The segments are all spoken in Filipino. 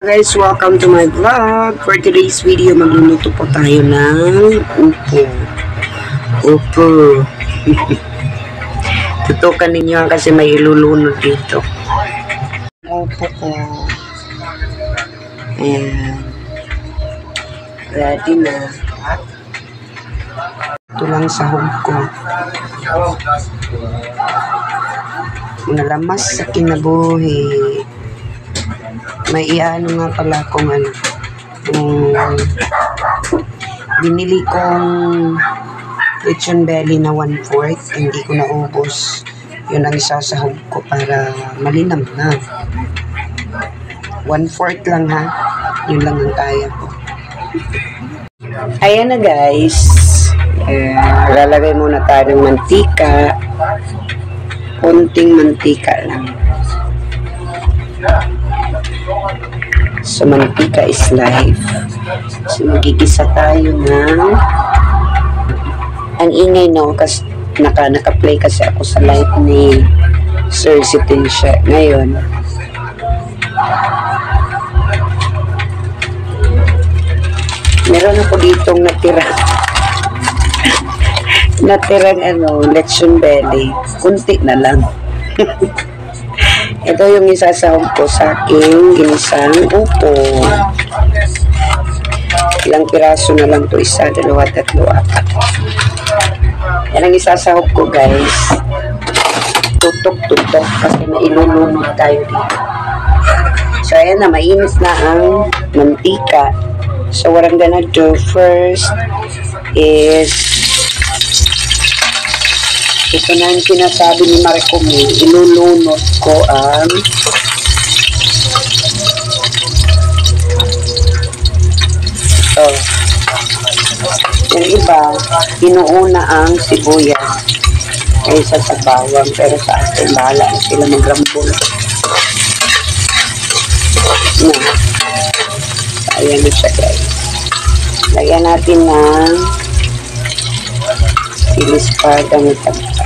Guys, welcome to my vlog. For today's video, magluluto po tayo ng upo. Upo. Tutukan ninyo kasi may ilulunod dito. Upo ko. Ayan. Ready na. Ito lang sahog ko. Nalamas sa kinabuhi. May iano nga pala kung ano. Binili kong lechon belly na 1/4. Hindi ko naubos. Yun ang isasahog ko para malinam na. 1/4 lang ha. Yun lang ang kaya ko. Ayan na guys. Lalagay muna tayo ng mantika. Konting mantika lang. So, mantika is life. So, magigisa tayo ng ang ingay no, kasi naka-play kasi ako sa live ni Sir Sitensya ngayon. Meron ako ditong natirang lechon belly. Kunti na lang. Ito yung isasahog ko sa aking ginisang upo. Ilang piraso na lang to, 1, 2, 3, 4. Yan ang isasahog ko guys. Tutok-tutok kasi mailulunod tayo dito. So ayan na, mainit na ang mantika. So what I'm gonna do first is ito na yung sinasabi ni Maricome, ilulunod ko ang ito. Yung iba, inuuna ang sibuyas kaysa sa bawang, pero sa atin, bahala na sila magrambol. Ayan na siya guys. Lagyan natin ng silispada ng tagpas.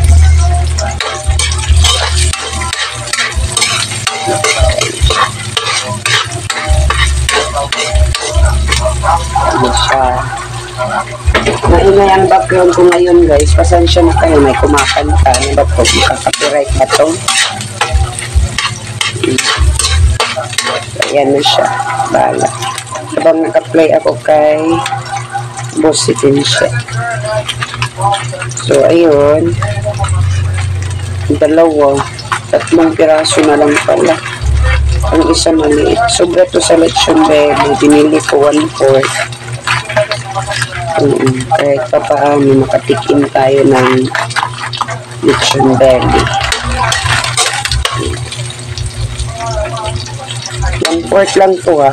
Ano siya. Maingay ang background ko ngayon guys. Pasensya na kayo, may kumakanta. Ano ba po? Makaka-copyright ba ito? Ayan na siya. Bala. Habang naka-play ako kay Boss Sitensya. So, ayun. 2, 3 piraso na lang pala. Ang isa maliit. Sobra to sa lechon belly. Binili ko 1/4. Kahit pa paano, makatikim tayo ng lechon belly. 1/4 lang to ha.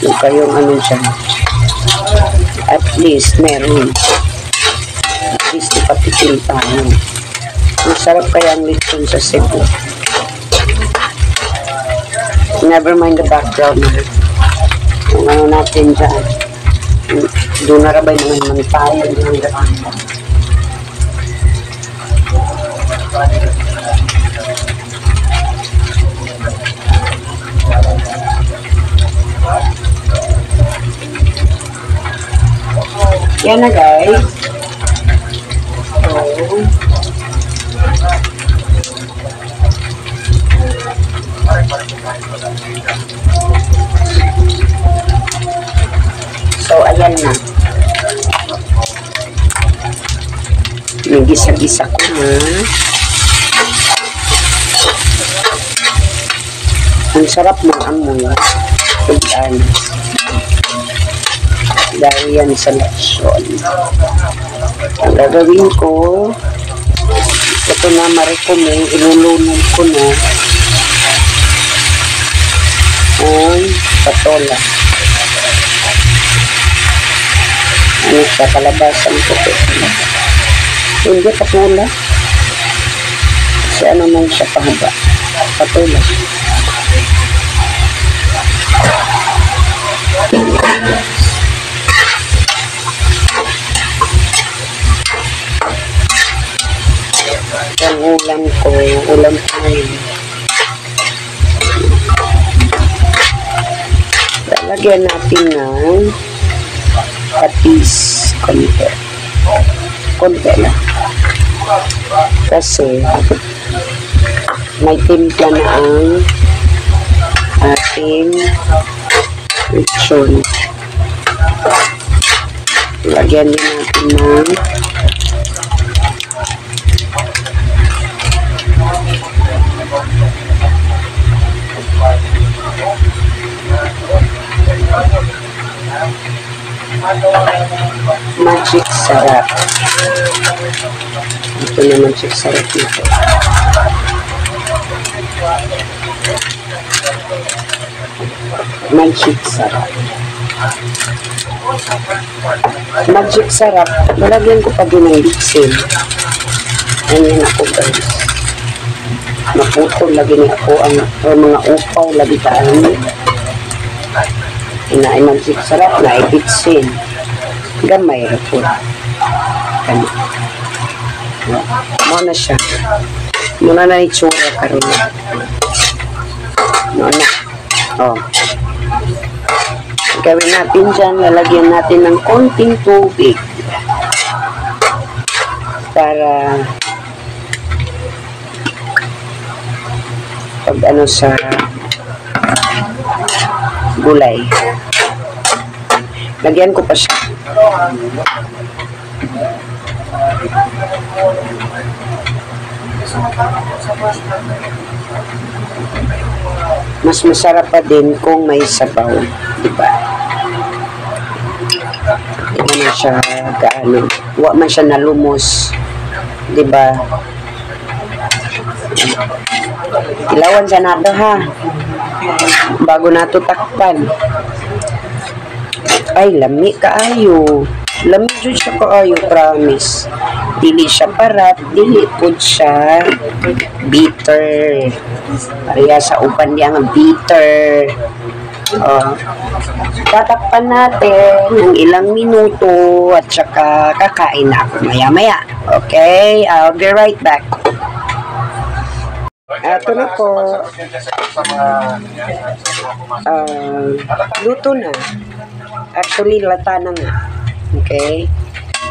Yung kayong ano dyan. At least, meron. At least, ipatikim tayo. Masarap kaya ang lechon sa Cebu. Never mind the background na. Kung ano natin dyan. Doon narabay naman tayo. Yan na guys. So, ayan na. May gisa-gisa ko na. Ang sarap ng amoy. Tignan. Dahil yan sa lechon. Ang gagawin ko, ito na Maricome, ilulunod ko na ang patola. Ano siya, kalabasan ko po. Hindi, patola. Kasi ano man siya pahaba. Patola. Ang ulam ko, ulam tayo. lagyan natin ng patis. Konti lang. Kasi may timpla na ang ating lechon. Lagyan din natin ng magic sarap. Ito na magic sarap nito. Magic sarap. Magic sarap. Malagyan ko pa din ng bitsin. Ayan ako guys. Naputol lagi ni ako ang mga upaw labitaan. Ay magic sarap na ibitsin. Gamay ra po. Kani. Mo na siya. Muna na itsura karon. No na. Oh. Gawin natin dyan, lalagyan natin ng konting tubig para pag ano sa gulay. Lagyan ko pa siya. Mas masarap pa din kung may sabaw, diba? Hindi man siya gaano, huwag man siya nalumos, diba? Ilawan sa nato ha, bago nato takpan. Ay, lami kaayo. Lami dyan siya kaayo, promise. Dili siya parat, dili po siya bitter. Pareha sa upan niya ng bitter. Tatakpan natin ng ilang minuto at saka kakain na ako maya-maya. Okay, I'll be right back. Ito na po. Luto na. Actually, lata na nga. Okay?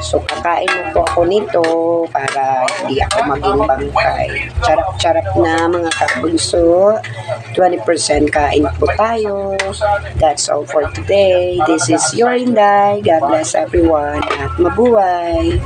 So, kakain na po ako nito para hindi ako maging bangkay. Charap-charap na mga kabunso. 20% kain po tayo. That's all for today. This is your Inday. God bless everyone at mabuhay.